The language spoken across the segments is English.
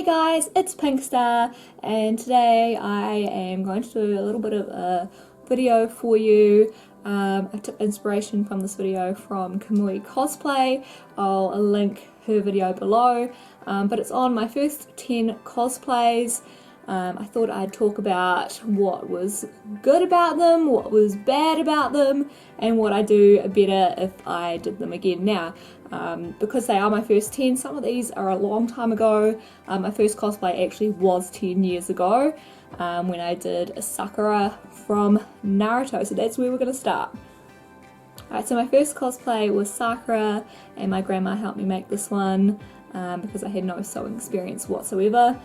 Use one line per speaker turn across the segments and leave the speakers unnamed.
Hey guys, it's Pinkstar, and today I am going to do a little bit of a video for you. I took inspiration from this video from Kamui Cosplay. I'll link her video below, but it's on my first 10 cosplays. I thought I'd talk about what was good about them, what was bad about them, and what I'd do better if I did them again now. Because they are my first 10, some of these are a long time ago. My first cosplay actually was 10 years ago when I did a Sakura from Naruto, so that's where we're going to start. Alright, so my first cosplay was Sakura, and my grandma helped me make this one because I had no sewing experience whatsoever.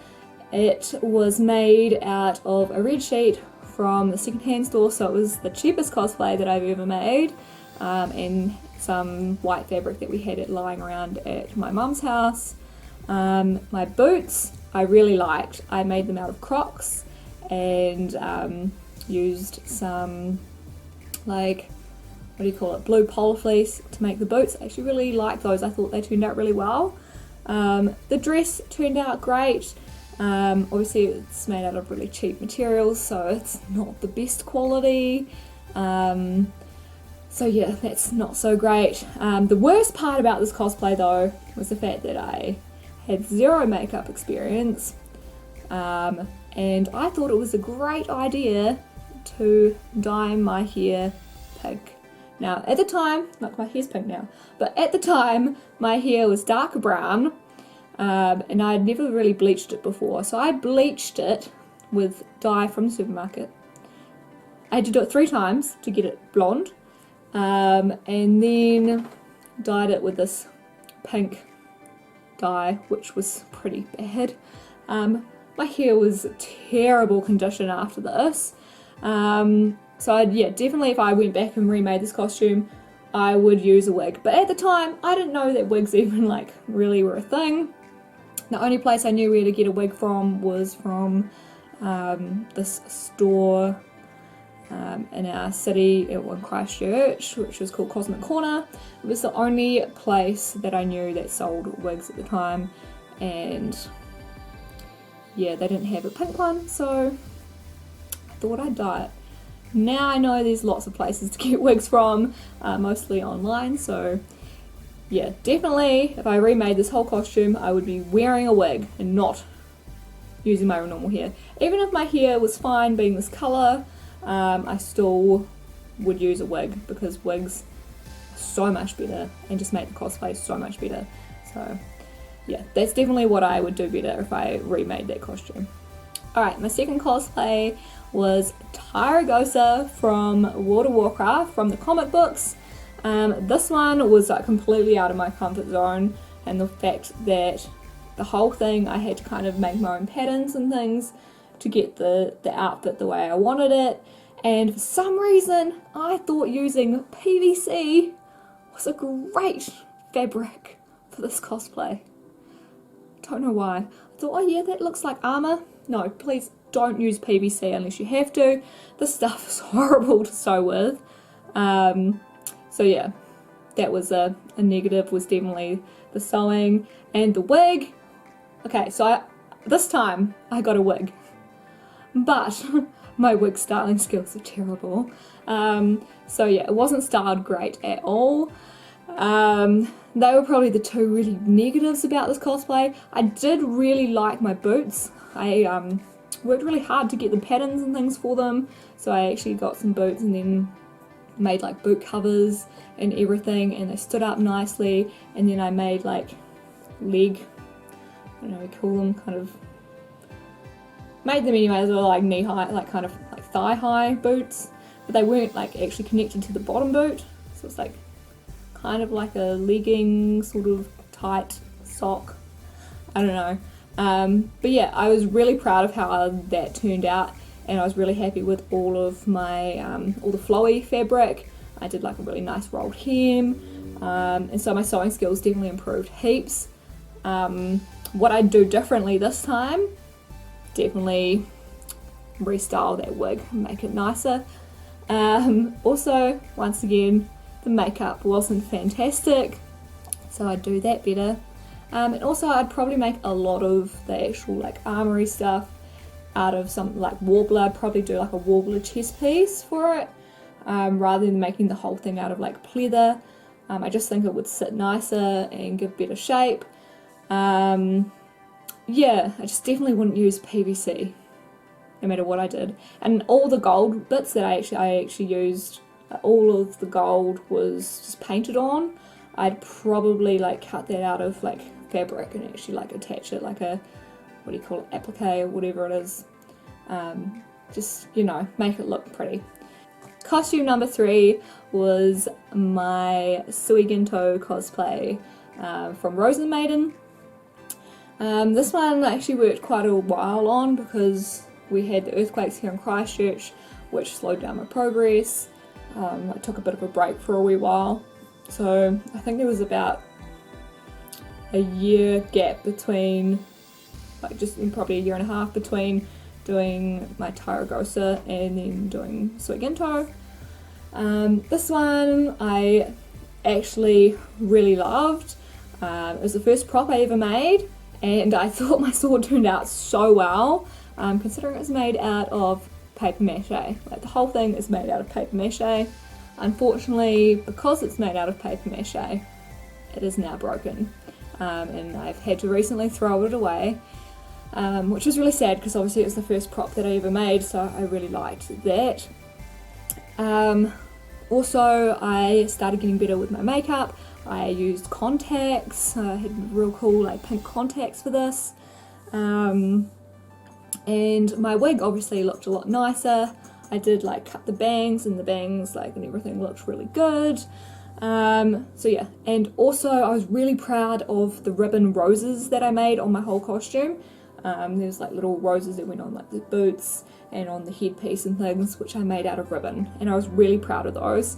It was made out of a red sheet from the secondhand store, so it was the cheapest cosplay that I've ever made, and some white fabric that we had lying around at my mum's house. My boots I really liked. I made them out of Crocs and used some, like, what do you call it, blue polar fleece to make the boots. I actually really liked those. I thought they turned out really well. The dress turned out great. Obviously it's made out of really cheap materials, so it's not the best quality. So yeah, that's not so great. The worst part about this cosplay though was the fact that I had zero makeup experience, and I thought it was a great idea to dye my hair pink. Now at the time, like my hair's pink now, but at the time my hair was darker brown, and I'd never really bleached it before, so I bleached it with dye from the supermarket. I had to do it 3 times to get it blonde. And then dyed it with this pink dye, which was pretty bad. My hair was terrible condition after this. So yeah, definitely if I went back and remade this costume, I would use a wig. But at the time, I didn't know that wigs even like really were a thing. The only place I knew where to get a wig from was from this store in our city in Christchurch, which was called Cosmic Corner. It was the only place that I knew that sold wigs at the time, and yeah, they didn't have a pink one, so I thought I'd dye it. Now I know there's lots of places to get wigs from, mostly online, so yeah, definitely if I remade this whole costume I would be wearing a wig and not using my normal hair. Even if my hair was fine being this colour, I still would use a wig because wigs are so much better and just make the cosplay so much better. So yeah, that's definitely what I would do better if I remade that costume. Alright, my second cosplay was Tyragosa from World of Warcraft, from the comic books. This one was like completely out of my comfort zone, and the fact that the whole thing I had to kind of make my own patterns and things to get the outfit the way I wanted it, and for some reason I thought using PVC was a great fabric for this cosplay. Don't know why. I thought, oh yeah, that looks like armour. No, please don't use PVC unless you have to. This stuff is horrible to sew with. So yeah, that was a negative, was definitely the sewing and the wig. Okay, so this time I got a wig, but my wig styling skills are terrible. So yeah, it wasn't styled great at all. They were probably the 2 really negatives about this cosplay. I did really like my boots. I worked really hard to get the patterns and things for them, so I actually got some boots and then made like boot covers and everything, and they stood up nicely. And then I made like leg, I don't know what you call them, kind of made them anyway, they were like knee high, like kind of like thigh high boots, but they weren't like actually connected to the bottom boot, so it's like kind of like a legging sort of tight sock, I don't know. But yeah, I was really proud of how that turned out, and I was really happy with all of my all the flowy fabric. I did like a really nice rolled hem, and so my sewing skills definitely improved heaps. What I'd do differently this time, definitely restyle that wig and make it nicer. Also, once again, the makeup wasn't fantastic, so I'd do that better. And also I'd probably make a lot of the actual like armory stuff out of something like Warbler. I'd probably do like a Warbler chest piece for it, rather than making the whole thing out of like pleather. I just think it would sit nicer and give better shape. Yeah, I just definitely wouldn't use PVC, no matter what I did. And all the gold bits that I actually used, all of the gold was just painted on. I'd probably like cut that out of like fabric and actually like attach it like a, what do you call it, applique or whatever it is. Just, you know, make it look pretty. Costume number 3 was my Suiginto cosplay from Rosen Maiden. This one I actually worked quite a while on because we had the earthquakes here in Christchurch, which slowed down my progress. I took a bit of a break for a wee while, so I think there was about a year gap between, like just probably a year and a half between doing my Tyragosa and then doing Suiginto. This one I actually really loved. It was the first prop I ever made, and I thought my sword turned out so well, considering it was made out of paper mache. Like the whole thing is made out of paper mache. Unfortunately, because it's made out of paper mache, it is now broken, and I've had to recently throw it away, which is really sad because obviously it was the first prop that I ever made, so I really liked that. Also, I started getting better with my makeup. I used contacts. I had real cool like pink contacts for this. And my wig obviously looked a lot nicer. I did like cut the bangs, and the bangs like and everything looked really good. So yeah, and also I was really proud of the ribbon roses that I made on my whole costume. There's like little roses that went on like the boots and on the headpiece and things, which I made out of ribbon, and I was really proud of those.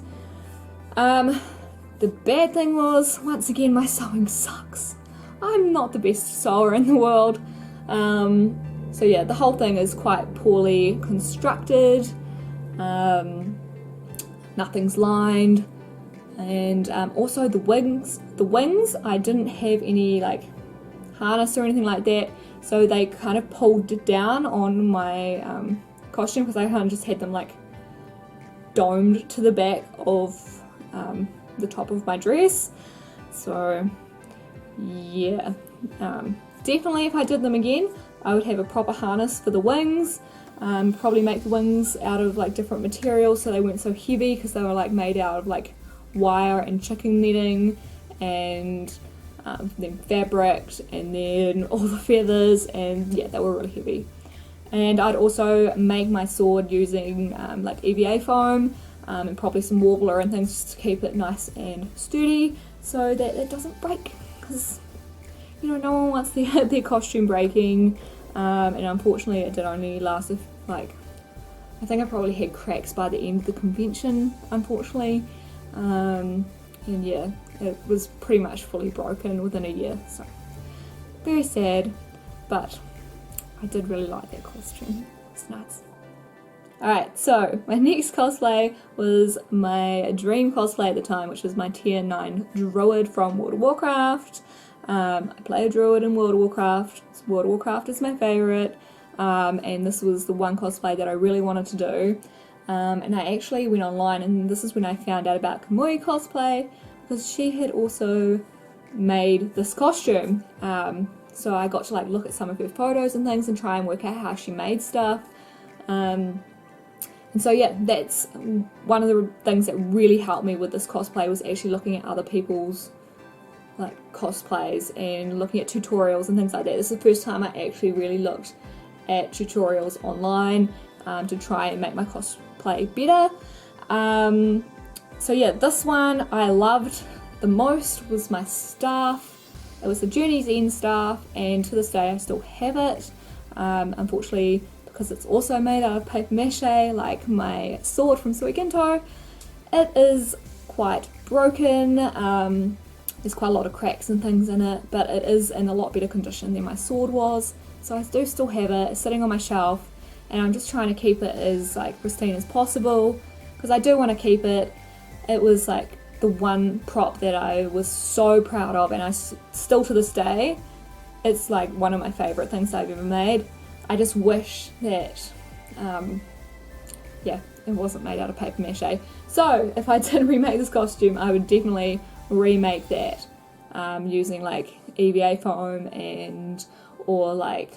The bad thing was, once again, my sewing sucks. I'm not the best sewer in the world. So yeah, the whole thing is quite poorly constructed. Nothing's lined, and also the wings, I didn't have any like harness or anything like that, so they kind of pulled down on my costume because I kind of just had them like domed to the back of the top of my dress. So yeah, definitely if I did them again, I would have a proper harness for the wings. Probably make the wings out of like different materials so they weren't so heavy, because they were like made out of like wire and chicken netting, and then fabric, and then all the feathers, and yeah, they were really heavy. And I'd also make my sword using like EVA foam, and probably some Warbler and things just to keep it nice and sturdy so that it doesn't break, because you know, no one wants their costume breaking. And unfortunately it did only last like, I think I probably had cracks by the end of the convention, unfortunately. And yeah, it was pretty much fully broken within a year, so very sad, but I did really like that costume. It's nice. Alright, so my next cosplay was my dream cosplay at the time, which was my tier 9 Druid from World of Warcraft. I play a Druid in World of Warcraft. World of Warcraft is my favourite, and this was the one cosplay that I really wanted to do. And I actually went online, and this is when I found out about Kamui cosplay, because she had also made this costume. So I got to like look at some of her photos and things and try and work out how she made stuff. And so yeah, that's one of the things that really helped me with this cosplay, was actually looking at other people's like cosplays and looking at tutorials and things like that. This is the first time I actually really looked at tutorials online to try and make my cosplay better. So yeah, this one I loved the most was my staff. It was the Journey's End staff, and to this day I still have it. Unfortunately, because it's also made out of paper mache, like my sword from Suiginto, it is quite broken. There's quite a lot of cracks and things in it, but it is in a lot better condition than my sword was. So I do still have it. It's sitting on my shelf, and I'm just trying to keep it as like pristine as possible, because I do want to keep it. It was like the one prop that I was so proud of, and I still to this day, it's like one of my favourite things I've ever made. I just wish that, yeah, it wasn't made out of paper mache. So if I did remake this costume, I would definitely remake that using like EVA foam or like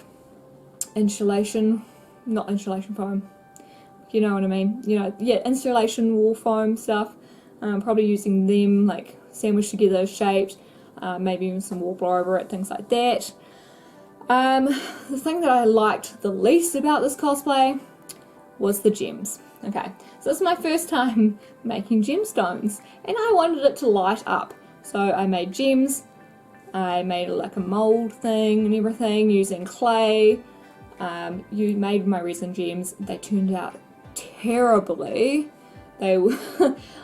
insulation, not insulation foam, you know what I mean, you know, yeah, insulation wool foam stuff, probably using them like sandwiched together, shaped, maybe even some Warbler over it, things like that. The thing that I liked the least about this cosplay was the gems. Okay, so this is my first time making gemstones, and I wanted it to light up. So I made gems, I made like a mold thing and everything using clay. You made my resin gems. They turned out terribly. They were,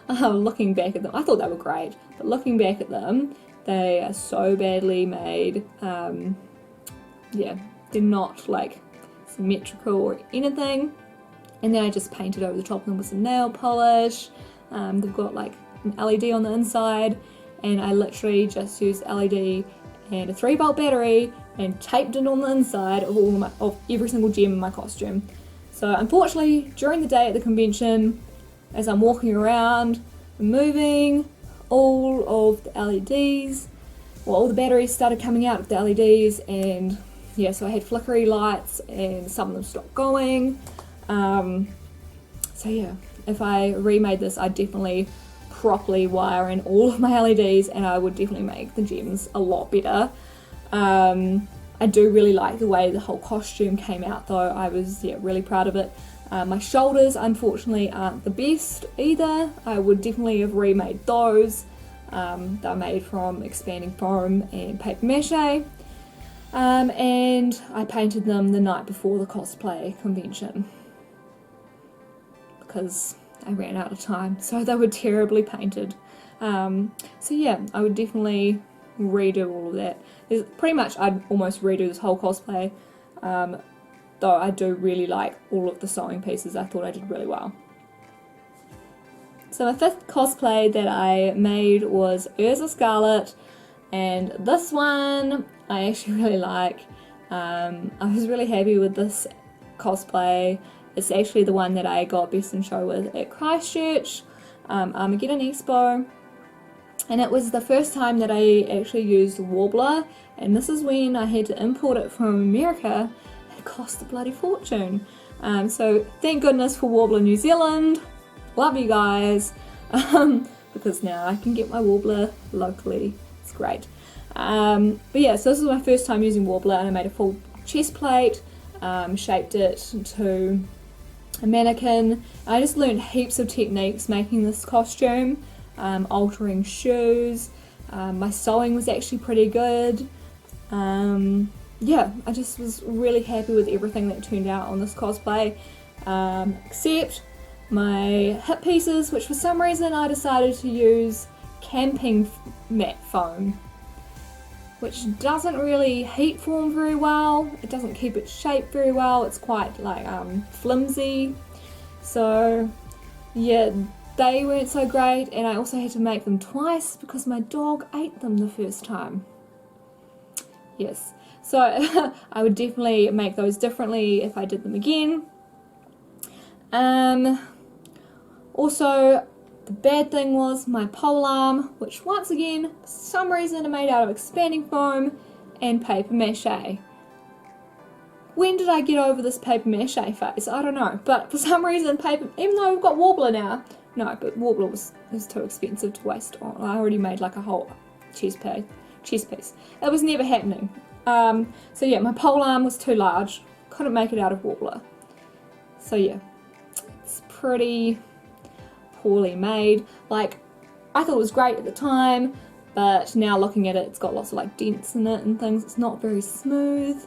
looking back at them, I thought they were great, but looking back at them, they are so badly made. Yeah, they're not like symmetrical or anything. And then I just painted over the top of them with some nail polish. They've got like an LED on the inside, and I literally just used LED and a 3-volt battery and taped it on the inside of every single gem in my costume. So unfortunately, during the day at the convention, as I'm walking around, moving, all of the LEDs, well, all the batteries started coming out of the LEDs, and yeah, so I had flickery lights and some of them stopped going. So yeah, if I remade this, I'd definitely properly wire in all of my LEDs, and I would definitely make the gems a lot better. I do really like the way the whole costume came out though. I was really proud of it. My shoulders unfortunately aren't the best either. I would definitely have remade those. They're made from expanding foam and paper mache. And I painted them the night before the cosplay convention because I ran out of time, so they were terribly painted. So yeah, I would definitely redo all of that. Pretty much I'd almost redo this whole cosplay, though I do really like all of the sewing pieces. I thought I did really well. So my 5th cosplay that I made was Urza Scarlet, and this one I actually really like. I was really happy with this cosplay. It's actually the one that I got Best in Show with at Christchurch, Armageddon Expo. And it was the first time that I actually used Warbler, and this is when I had to import it from America. It cost a bloody fortune. So thank goodness for Warbler New Zealand. Love you guys. Because now I can get my Warbler locally. It's great. But yeah, so this was my first time using Warbler, and I made a full chest plate, shaped it into a mannequin. I just learned heaps of techniques making this costume, altering shoes. My sewing was actually pretty good. Yeah, I just was really happy with everything that turned out on this cosplay, except my hip pieces, which for some reason I decided to use camping mat foam, which doesn't really heat form very well. It doesn't keep its shape very well. It's quite like flimsy. So yeah, they weren't so great, and I also had to make them twice because my dog ate them the first time. Yes, so I would definitely make those differently if I did them again. Also, the bad thing was my polearm, which once again, for some reason, are made out of expanding foam and paper mache. When did I get over this paper mache phase? I don't know, but for some reason, even though we've got Warbler now, no, but Warbler was too expensive to waste on. I already made like a whole chest piece. It was never happening. So yeah, my polearm was too large. Couldn't make it out of Warbler. So yeah, it's pretty poorly made. Like, I thought it was great at the time, but now looking at it, it's got lots of like dents in it and things. It's not very smooth.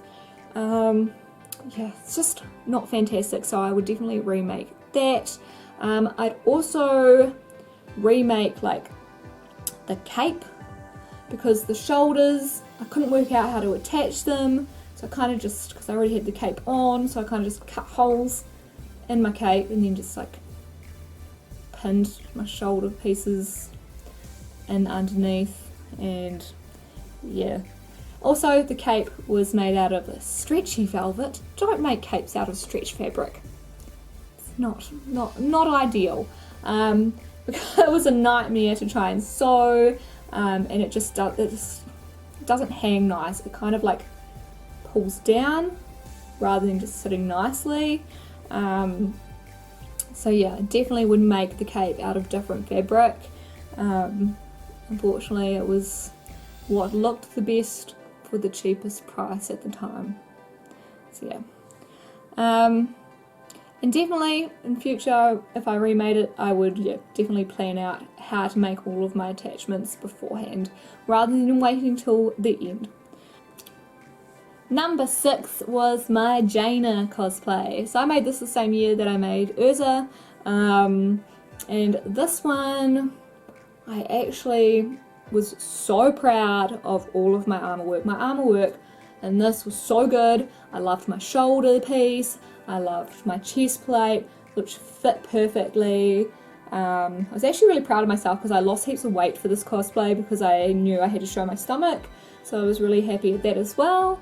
Yeah, it's just not fantastic, so I would definitely remake that. I'd also remake like the cape, because the shoulders, I couldn't work out how to attach them, so I kind of just, because I already had the cape on, so I kind of just cut holes in my cape and then just like pinned my shoulder pieces in underneath, and yeah. Also, the cape was made out of stretchy velvet. Don't make capes out of stretch fabric. It's not ideal. Because it was a nightmare to try and sew, and it just doesn't hang nice. It kind of like pulls down rather than just sitting nicely. So yeah, definitely would make the cape out of different fabric. Unfortunately, it was what looked the best for the cheapest price at the time. So yeah. And definitely in future, if I remade it, I would definitely plan out how to make all of my attachments beforehand, rather than waiting till the end. Number 6 was my Jaina cosplay. So I made this the same year that I made Urza, and this one, I actually was so proud of all of my armor work. My armor work and this was so good. I loved my shoulder piece, I loved my chest plate, which fit perfectly. I was actually really proud of myself because I lost heaps of weight for this cosplay because I knew I had to show my stomach, so I was really happy with that as well.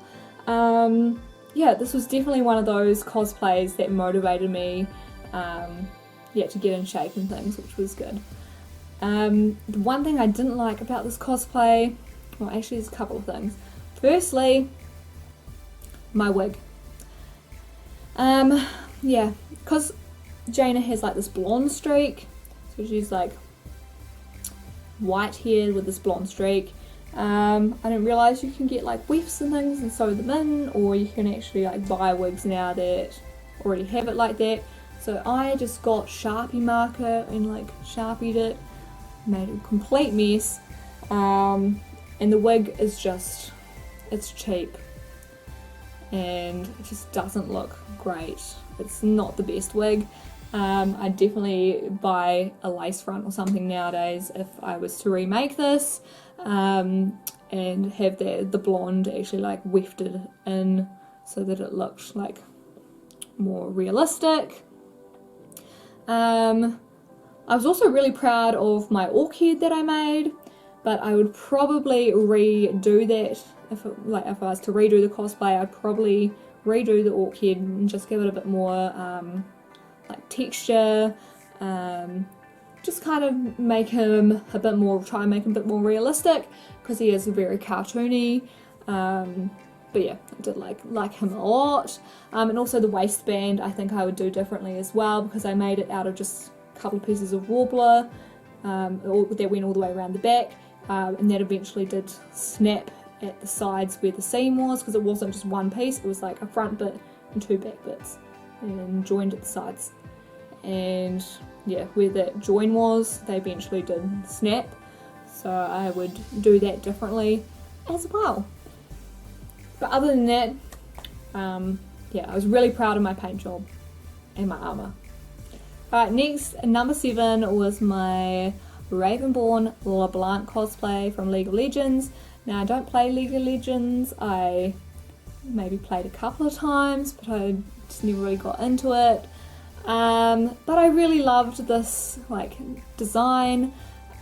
Yeah, this was definitely one of those cosplays that motivated me to get in shape and things, which was good. The one thing I didn't like about this cosplay, well actually there's a couple of things. Firstly, my wig. Yeah, because Jaina has like this blonde streak, so she's like white haired with this blonde streak. I didn't realise you can get like wefts and things and sew them in, or you can actually like buy wigs now that already have it like that. So I just got Sharpie marker and like Sharpied it, made a complete mess, and the wig is just, it's cheap and it just doesn't look great. It's not the best wig. I'd definitely buy a lace front or something nowadays if I was to remake this, and have the blonde actually like wefted in so that it looked like more realistic. I was also really proud of my orc head that I made, but I would probably redo that. If I was to redo the cosplay, I'd probably redo the orc head and just give it a bit more like texture, just kind of make him a bit more, try and make him a bit more realistic, because he is very cartoony. But yeah, I did like him a lot. And also the waistband I think I would do differently as well, because I made it out of just a couple of pieces of warbler that went all the way around the back, and that eventually did snap at the sides where the seam was, because it wasn't just one piece, it was like a front bit and two back bits and joined at the sides. And yeah, where that join was, they eventually did snap, so I would do that differently as well. But other than that, yeah, I was really proud of my paint job and my armour. Alright, next, number 7 was my Ravenborn LeBlanc cosplay from League of Legends. Now, I don't play League of Legends. I maybe played a couple of times, but I just never really got into it. But I really loved this like design.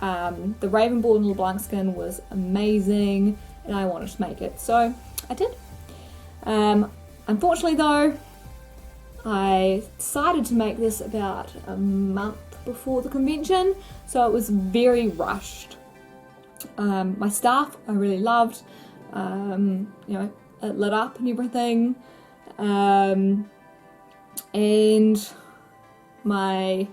The Ravenborn LeBlanc skin was amazing, and I wanted to make it, so I did. Unfortunately though, I decided to make this about a month before the convention, so it was very rushed. My staff I really loved, you know, it lit up and everything, and my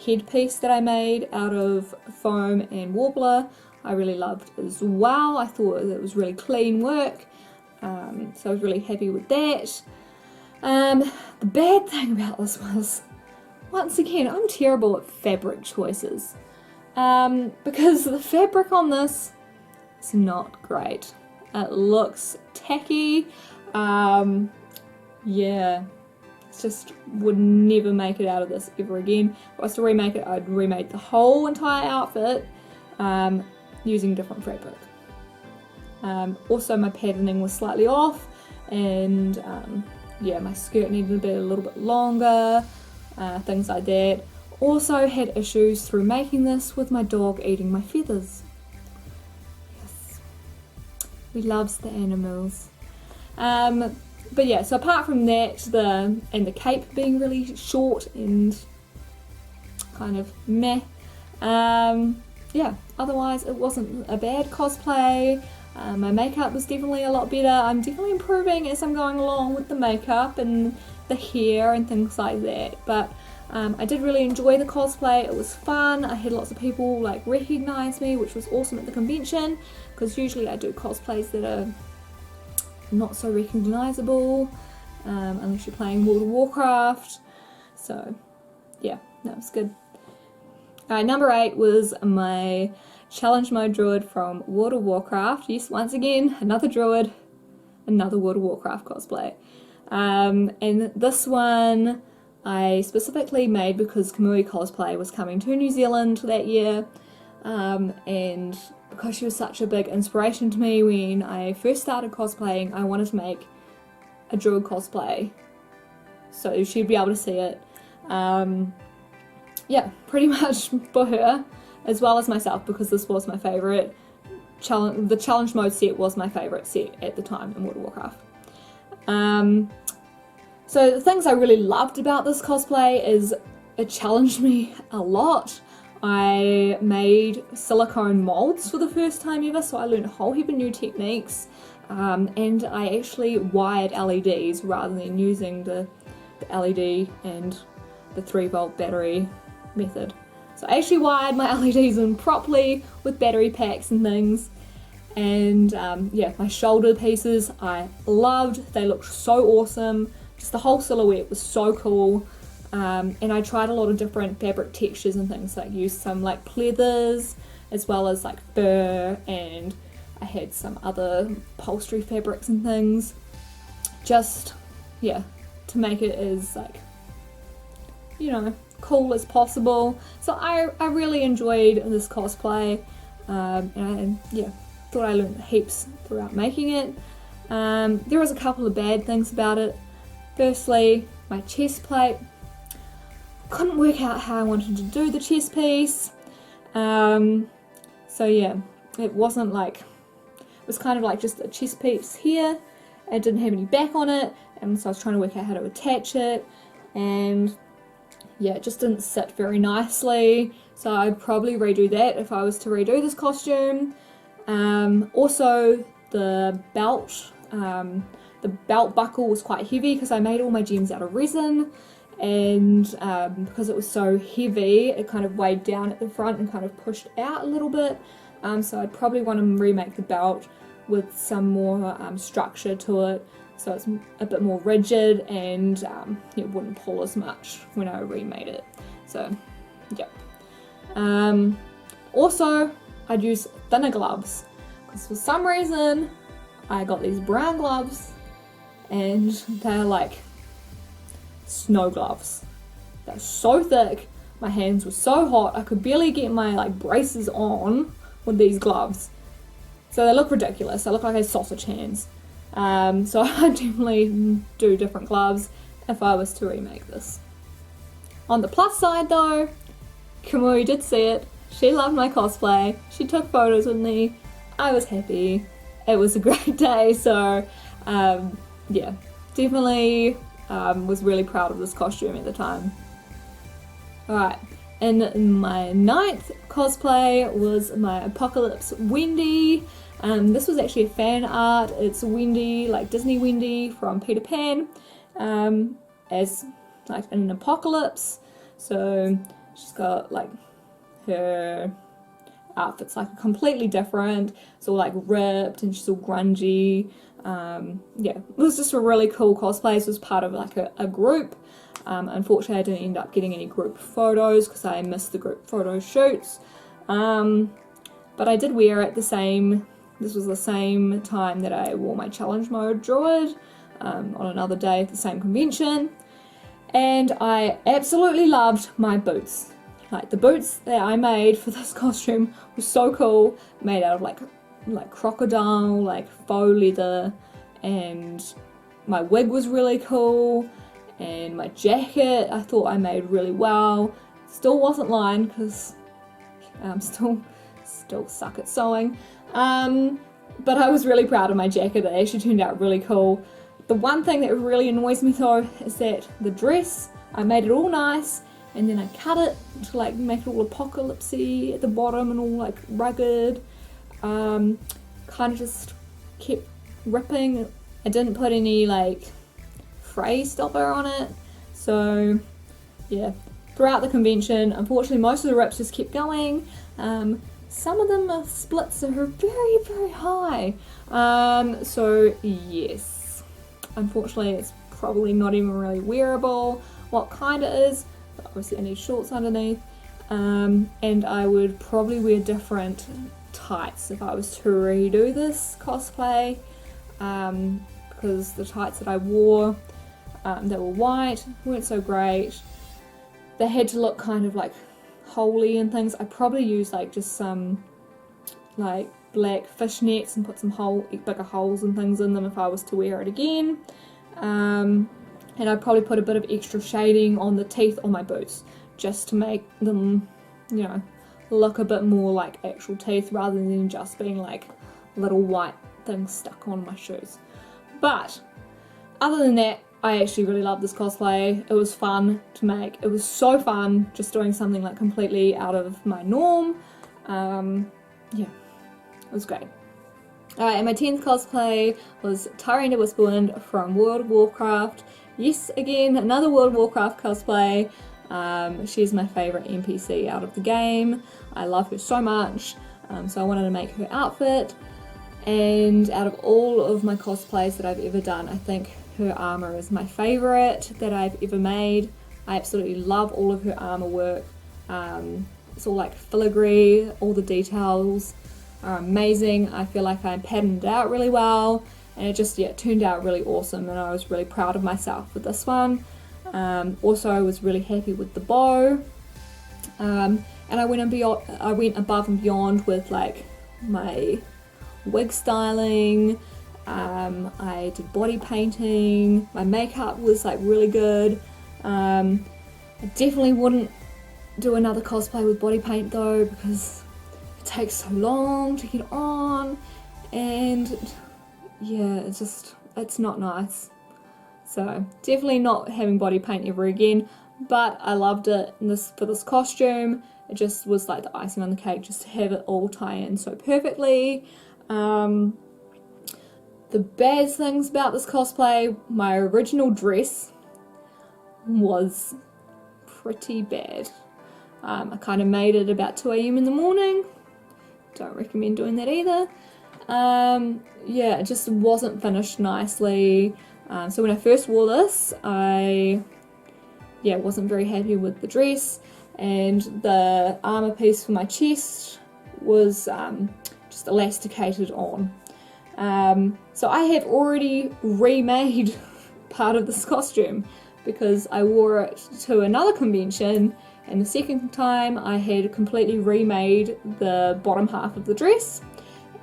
headpiece that I made out of foam and warbler I really loved as well. I thought it was really clean work, so I was really happy with that. The bad thing about this was, once again, I'm terrible at fabric choices, because the fabric on this is not great. It looks tacky. Yeah, just would never make it out of this ever again. If I was to remake it, I'd remake the whole entire outfit using different fabric. Also, my patterning was slightly off, and yeah, my skirt needed to be a little bit longer, things like that. Also had issues through making this with my dog eating my feathers. We loves the animals. But yeah, so apart from that, the cape being really short and kind of meh, yeah, otherwise it wasn't a bad cosplay. My makeup was definitely a lot better. I'm definitely improving as I'm going along with the makeup and the hair and things like that. But I did really enjoy the cosplay. It was fun. I had lots of people like recognize me, which was awesome at the convention, because usually I do cosplays that are not so recognizable unless you're playing World of Warcraft. So yeah, that was good. Alright, number 8 was my challenge mode druid from World of Warcraft. Yes, once again, another druid, another World of Warcraft cosplay. And this one I specifically made because Kamui Cosplay was coming to New Zealand that year, and because she was such a big inspiration to me when I first started cosplaying, I wanted to make a druid cosplay so she'd be able to see it. Yeah, pretty much for her, as well as myself, because this was my favourite challenge. The challenge mode set was my favourite set at the time in World of Warcraft. So the things I really loved about this cosplay is it challenged me a lot. I made silicone molds for the first time ever, so I learned a whole heap of new techniques, and I actually wired LEDs rather than using the LED and the 3-volt battery method. So I actually wired my LEDs in properly with battery packs and things. And yeah, my shoulder pieces I loved. They looked so awesome. Just the whole silhouette was so cool. And I tried a lot of different fabric textures and things. Like used some like pleathers as well as like fur, and I had some other upholstery fabrics and things. Just, yeah, to make it as like, you know, cool as possible. So I really enjoyed this cosplay, and yeah, thought I learned heaps throughout making it. There was a couple of bad things about it. Firstly, my chest plate. Couldn't work out how I wanted to do the chest piece. So yeah, it wasn't like, it was kind of like just a chest piece here. It didn't have any back on it, and so I was trying to work out how to attach it, and yeah, it just didn't sit very nicely. So I'd probably redo that if I was to redo this costume. Also, the belt buckle was quite heavy because I made all my gems out of resin, and because it was so heavy, it kind of weighed down at the front and kind of pushed out a little bit. So I'd probably want to remake the belt with some more structure to it, so it's a bit more rigid, and it wouldn't pull as much when I remade it. So yeah. Also, I'd use thinner gloves, because for some reason I got these brown gloves and they're like snow gloves. They're so thick, my hands were so hot, I could barely get my like braces on with these gloves. So they look ridiculous, they look like I had sausage hands. So I'd definitely do different gloves if I was to remake this. On the plus side though, Kamui did see it, she loved my cosplay, she took photos with me, I was happy, it was a great day, so yeah, definitely was really proud of this costume at the time. Alright, and my 9th cosplay was my Apocalypse Wendy. This was actually a fan art. It's Wendy, like Disney Wendy from Peter Pan, as like in an apocalypse. So she's got like her outfit's like completely different. It's all like ripped and she's all grungy. Yeah, it was just a really cool cosplay. It was part of like a group. Unfortunately, I didn't end up getting any group photos because I missed the group photo shoots. But I did wear it this was the same time that I wore my challenge mode druid on another day at the same convention. And I absolutely loved my boots. Like the boots that I made for this costume were so cool, made out of like crocodile, like faux leather, and my wig was really cool, and my jacket I thought I made really well. Still wasn't lined because I'm still suck at sewing. But I was really proud of my jacket. It actually turned out really cool. The one thing that really annoys me though is that the dress, I made it all nice and then I cut it to like make it all apocalypse-y at the bottom and all like rugged. Kind of just kept ripping. I didn't put any like fray stopper on it. So yeah, throughout the convention, unfortunately most of the rips just kept going. Some of them are splits that are very, very high. So yes, unfortunately it's probably not even really wearable. What kind it is, but obviously I need shorts underneath. And I would probably wear different tights if I was to redo this cosplay. Because the tights that I wore, that were white, weren't so great. They had to look kind of like holy and things. I probably used like just some like black fishnets and put some bigger holes and things in them if I was to wear it again. And I'd probably put a bit of extra shading on the teeth on my boots just to make them, you know, look a bit more like actual teeth rather than just being like little white things stuck on my shoes. But other than that, I actually really loved this cosplay. It was fun to make. It was so fun just doing something like completely out of my norm. Yeah, it was great. Alright, and my 10th cosplay was Tyrande Whisperwind from World of Warcraft. Yes, again, another World of Warcraft cosplay. She's my favourite NPC out of the game. I love her so much, so I wanted to make her outfit. And out of all of my cosplays that I've ever done, I think her armour is my favourite that I've ever made. I absolutely love all of her armour work. It's all like filigree, all the details are amazing. I feel like I patterned it out really well, and it just, yeah, it turned out really awesome, and I was really proud of myself with this one. Also, I was really happy with the bow, and I went above and beyond with like my wig styling. I did body painting. My makeup was like really good. I definitely wouldn't do another cosplay with body paint though, because it takes so long to get on, and yeah, it's not nice. So definitely not having body paint ever again, but I loved it for this costume. It just was like the icing on the cake just to have it all tie in so perfectly. The bad things about this cosplay, my original dress was pretty bad. I kind of made it about 2 AM in the morning. Don't recommend doing that either. Yeah, it just wasn't finished nicely. So when I first wore this, I wasn't very happy with the dress, and the armor piece for my chest was just elasticated on. So I have already remade part of this costume because I wore it to another convention, and the second time I had completely remade the bottom half of the dress,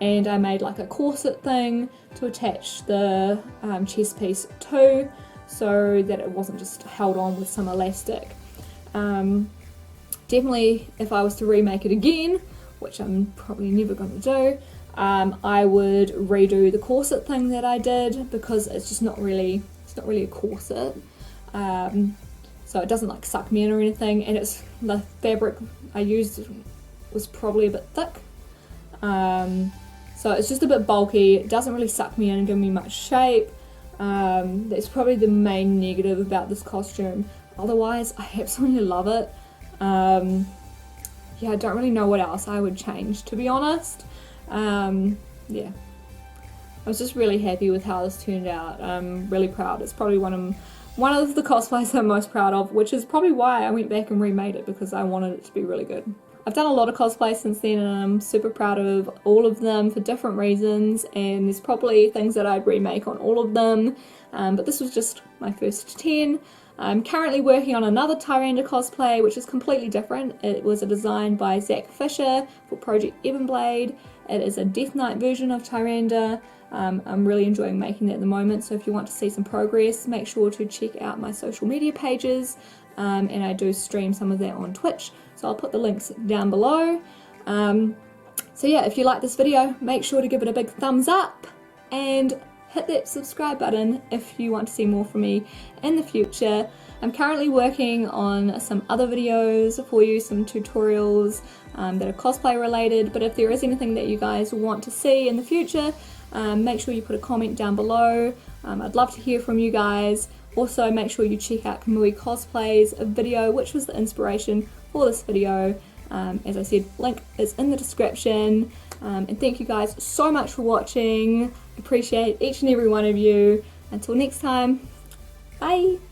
and I made like a corset thing to attach the chest piece to, so that it wasn't just held on with some elastic. Definitely, if I was to remake it again, which I'm probably never going to do, I would redo the corset thing that I did, because it's not really a corset. So it doesn't like suck me in or anything, and the fabric I used was probably a bit thick. So it's just a bit bulky. It doesn't really suck me in and give me much shape. That's probably the main negative about this costume. Otherwise, I absolutely love it. Yeah, I don't really know what else I would change, to be honest. Yeah, I was just really happy with how this turned out. I'm really proud. It's probably one of the cosplays I'm most proud of, which is probably why I went back and remade it, because I wanted it to be really good. I've done a lot of cosplays since then, and I'm super proud of all of them for different reasons, and there's probably things that I'd remake on all of them, but this was just my first 10. I'm currently working on another Tyrande cosplay, which is completely different. It was a design by Zach Fisher for Project Ebonblade. It is a Death Knight version of Tyrande. I'm really enjoying making that at the moment, so if you want to see some progress, make sure to check out my social media pages, and I do stream some of that on Twitch, so I'll put the links down below. So yeah, if you like this video, make sure to give it a big thumbs up and hit that subscribe button if you want to see more from me in the future. I'm currently working on some other videos for you, some tutorials that are cosplay related, but if there is anything that you guys want to see in the future, make sure you put a comment down below. I'd love to hear from you guys. Also, make sure you check out Kamui Cosplays video, which was the inspiration for this video. As I said, link is in the description. And thank you guys so much for watching. Appreciate each and every one of you. Until next time, bye!